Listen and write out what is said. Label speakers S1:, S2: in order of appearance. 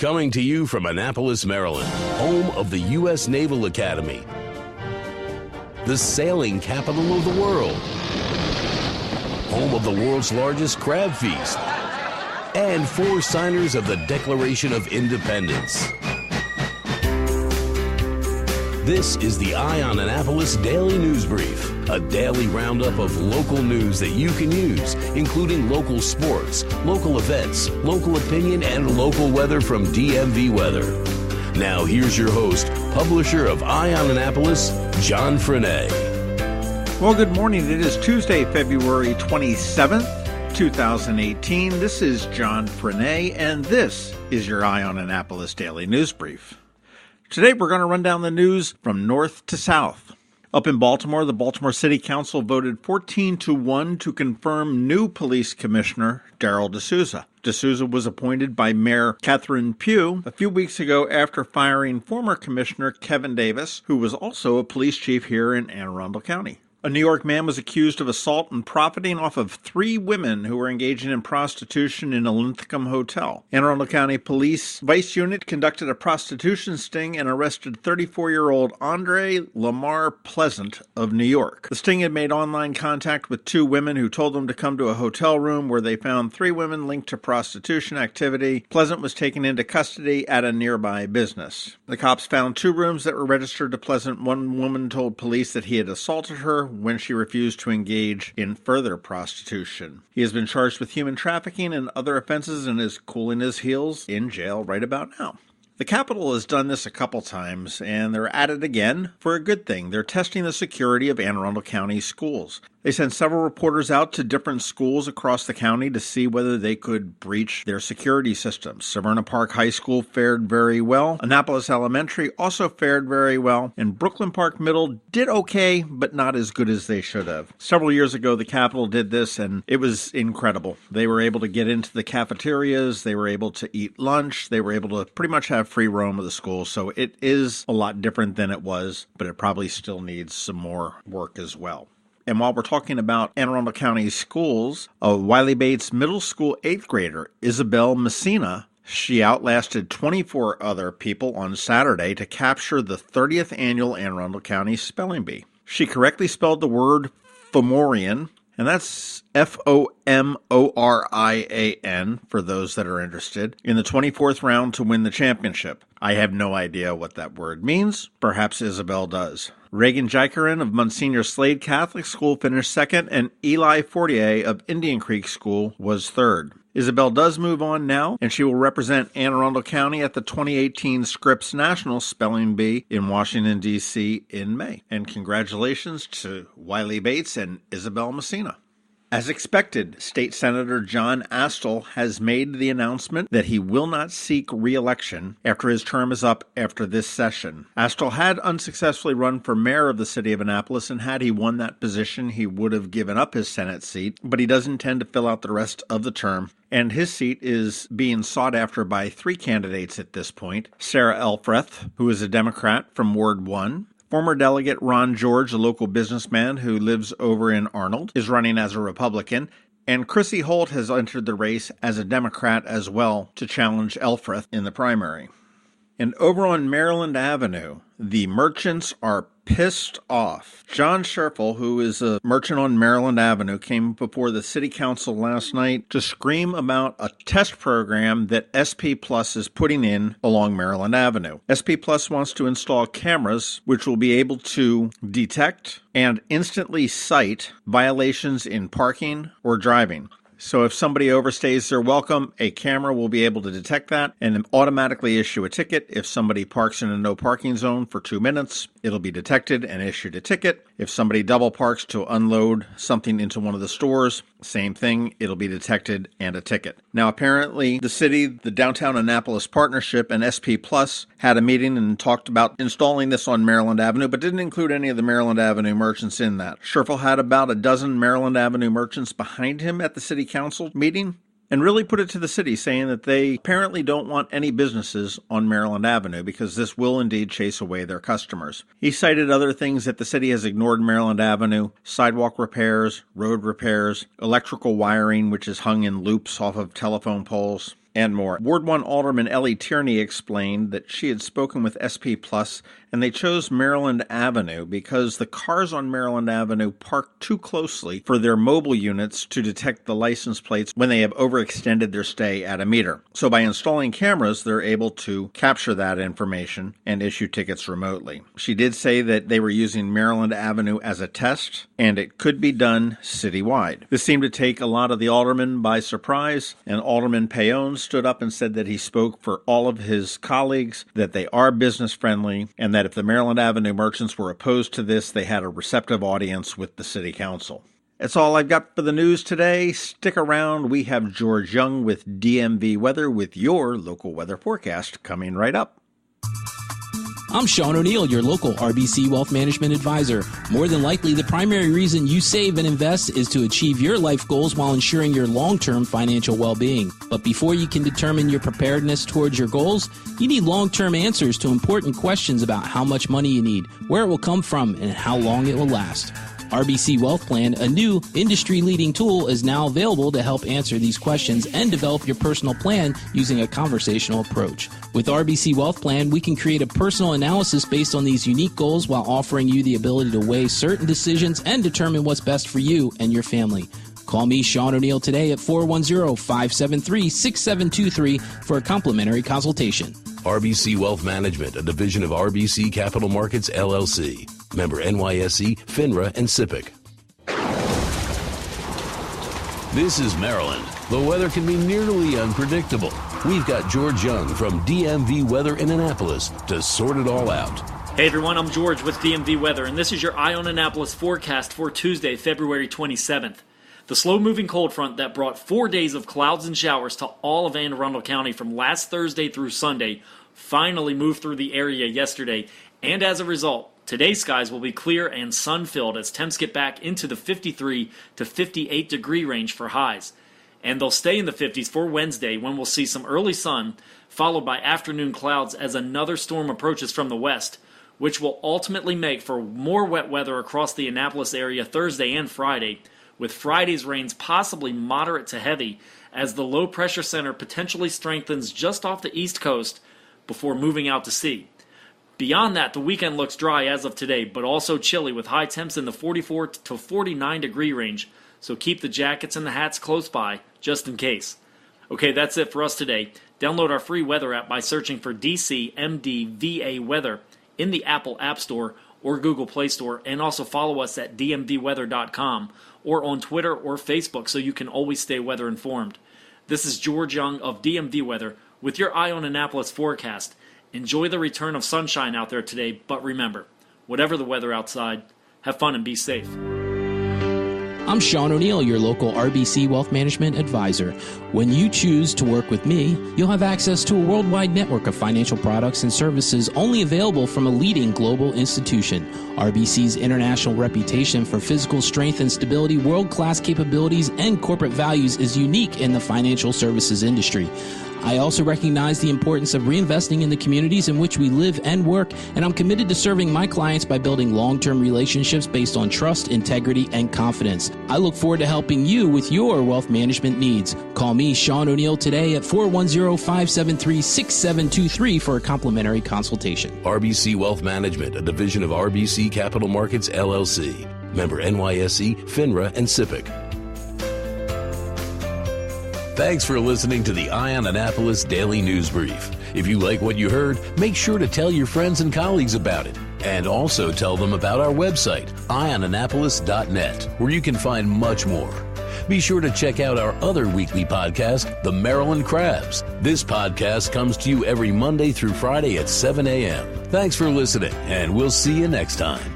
S1: Coming to you from Annapolis, Maryland, home of the U.S. Naval Academy, the sailing capital of the world, home of the world's largest crab feast, and 4 signers of the Declaration of Independence. This is the Eye on Annapolis Daily News Brief, a daily roundup of local news that you can use, including local sports, local events, local opinion, and local weather from DMV Weather. Now here's your host, publisher of Eye on Annapolis, John Frenaye.
S2: Well, good morning. It is Tuesday, February 27th, 2018. This is John Frenaye, and this is your Eye on Annapolis Daily News Brief. Today, we're going to run down the news from north to south. Up in Baltimore, the Baltimore City Council voted 14-1 to confirm new police commissioner Darrell D'Souza. D'Souza was appointed by Mayor Catherine Pugh a few weeks ago after firing former Commissioner Kevin Davis, who was also a police chief here in Anne Arundel County. A New York man was accused of assault and profiting off of 3 women who were engaging in prostitution in a Linthicum hotel. Anne Arundel County Police Vice Unit conducted a prostitution sting and arrested 34-year-old Andre Lamar Pleasant of New York. The sting had made online contact with 2 women who told them to come to a hotel room where they found 3 women linked to prostitution activity. Pleasant was taken into custody at a nearby business. The cops found 2 rooms that were registered to Pleasant. One woman told police that he had assaulted her when she refused to engage in further prostitution. He has been charged with human trafficking and other offenses and is cooling his heels in jail right about now. The Capitol has done this a couple times, and they're at it again for a good thing. They're testing the security of Anne Arundel County schools. They sent several reporters out to different schools across the county to see whether they could breach their security systems. Severna Park High School fared very well. Annapolis Elementary also fared very well. And Brooklyn Park Middle did okay, but not as good as they should have. Several years ago, the Capitol did this, and it was incredible. They were able to get into the cafeterias. They were able to eat lunch. They were able to pretty much have free roam of the school. So it is a lot different than it was, but it probably still needs some more work as well. And while we're talking about Anne Arundel County schools, a Wiley Bates Middle School 8th grader, Isabel Messina, she outlasted 24 other people on Saturday to capture the 30th annual Anne Arundel County Spelling Bee. She correctly spelled the word Fomorian, and that's Fomorian for those that are interested, in the 24th round to win the championship. I have no idea what that word means. Perhaps Isabel does. Reagan Jikarin of Monsignor Slade Catholic School finished 2nd, and Eli Fortier of Indian Creek School was 3rd. Isabel does move on now, and she will represent Anne Arundel County at the 2018 Scripps National Spelling Bee in Washington, D.C. in May. And congratulations to Wiley Bates and Isabel Messina. As expected, State Senator John Astle has made the announcement that he will not seek re-election after his term is up after this session. Astle had unsuccessfully run for mayor of the city of Annapolis, and had he won that position, he would have given up his Senate seat, but he does intend to fill out the rest of the term, and his seat is being sought after by 3 candidates at this point. Sarah Elfreth, who is a Democrat from Ward 1, former delegate Ron George, a local businessman who lives over in Arnold, is running as a Republican, and Chrissy Holt has entered the race as a Democrat as well to challenge Elfreth in the primary. And over on Maryland Avenue, the merchants are pissed off. John Scherfel, who is a merchant on Maryland Avenue, came before the city council last night to scream about a test program that SP Plus is putting in along Maryland Avenue. SP Plus wants to install cameras which will be able to detect and instantly cite violations in parking or driving. So if somebody overstays their welcome, a camera will be able to detect that and automatically issue a ticket. If somebody parks in a no parking zone for 2 minutes, it'll be detected and issued a ticket. If somebody double parks to unload something into one of the stores, same thing, it'll be detected and a ticket. Now, apparently, the city, the Downtown Annapolis Partnership, and SP Plus had a meeting and talked about installing this on Maryland Avenue, but didn't include any of the Maryland Avenue merchants in that. Scherfel had about a dozen Maryland Avenue merchants behind him at the city council meeting, and really put it to the city, saying that they apparently don't want any businesses on Maryland Avenue because this will indeed chase away their customers. He cited other things that the city has ignored in Maryland Avenue: sidewalk repairs, road repairs, electrical wiring which is hung in loops off of telephone poles. and more. Ward 1 Alderman Ellie Tierney explained that she had spoken with SP Plus and they chose Maryland Avenue because the cars on Maryland Avenue park too closely for their mobile units to detect the license plates when they have overextended their stay at a meter. So by installing cameras, they're able to capture that information and issue tickets remotely. She did say that they were using Maryland Avenue as a test, and it could be done citywide. This seemed to take a lot of the aldermen by surprise, and Alderman Payon stood up and said that he spoke for all of his colleagues, that they are business friendly, and that if the Maryland Avenue merchants were opposed to this, they had a receptive audience with the City Council. That's all I've got for the news today. Stick around. We have George Young with DMV Weather with your local weather forecast coming right up.
S3: I'm Sean O'Neill, your local RBC Wealth Management advisor. More than likely, the primary reason you save and invest is to achieve your life goals while ensuring your long-term financial well-being. But before you can determine your preparedness towards your goals, you need long-term answers to important questions about how much money you need, where it will come from, and how long it will last. RBC Wealth Plan, a new industry-leading tool, is now available to help answer these questions and develop your personal plan using a conversational approach. With RBC Wealth Plan, we can create a personal analysis based on these unique goals while offering you the ability to weigh certain decisions and determine what's best for you and your family. Call me, Sean O'Neill, today at 410-573-6723 for a complimentary consultation.
S1: RBC Wealth Management, a division of RBC Capital Markets, LLC. Member NYSE, FINRA, and SIPC. This is Maryland. The weather can be nearly unpredictable. We've got George Young from DMV Weather in Annapolis to sort it all out.
S4: Hey everyone, I'm George with DMV Weather, and this is your Eye on Annapolis forecast for Tuesday, February 27th. The slow-moving cold front that brought 4 days of clouds and showers to all of Anne Arundel County from last Thursday through Sunday finally moved through the area yesterday, and as a result, today's skies will be clear and sun-filled as temps get back into the 53 to 58 degree range for highs. And they'll stay in the 50s for Wednesday when we'll see some early sun, followed by afternoon clouds as another storm approaches from the west, which will ultimately make for more wet weather across the Annapolis area Thursday and Friday, with Friday's rains possibly moderate to heavy as the low-pressure center potentially strengthens just off the east coast before moving out to sea. Beyond that, the weekend looks dry as of today, but also chilly with high temps in the 44 to 49 degree range, so keep the jackets and the hats close by, just in case. Okay, that's it for us today. Download our free weather app by searching for DCMDVA Weather in the Apple App Store or Google Play Store, and also follow us at dmvweather.com or on Twitter or Facebook so you can always stay weather informed. This is George Young of DMV Weather with your Eye on Annapolis forecast. Enjoy the return of sunshine out there today, but remember, whatever the weather outside, have fun and be safe.
S3: I'm Sean O'Neill, your local RBC Wealth Management advisor. When you choose to work with me, you'll have access to a worldwide network of financial products and services only available from a leading global institution. RBC's international reputation for physical strength and stability, world-class capabilities, and corporate values is unique in the financial services industry. I also recognize the importance of reinvesting in the communities in which we live and work, and I'm committed to serving my clients by building long-term relationships based on trust, integrity, and confidence. I look forward to helping you with your wealth management needs. Call me, Sean O'Neill, today at 410-573-6723 for a complimentary consultation.
S1: RBC Wealth Management, a division of RBC Capital Markets, LLC. Member NYSE, FINRA, and SIPC. Thanks for listening to the Eye on Annapolis Daily News Brief. If you like what you heard, make sure to tell your friends and colleagues about it. And also tell them about our website, eyeonannapolis.net, where you can find much more. Be sure to check out our other weekly podcast, The Maryland Crabs. This podcast comes to you every Monday through Friday at 7 a.m. Thanks for listening, and we'll see you next time.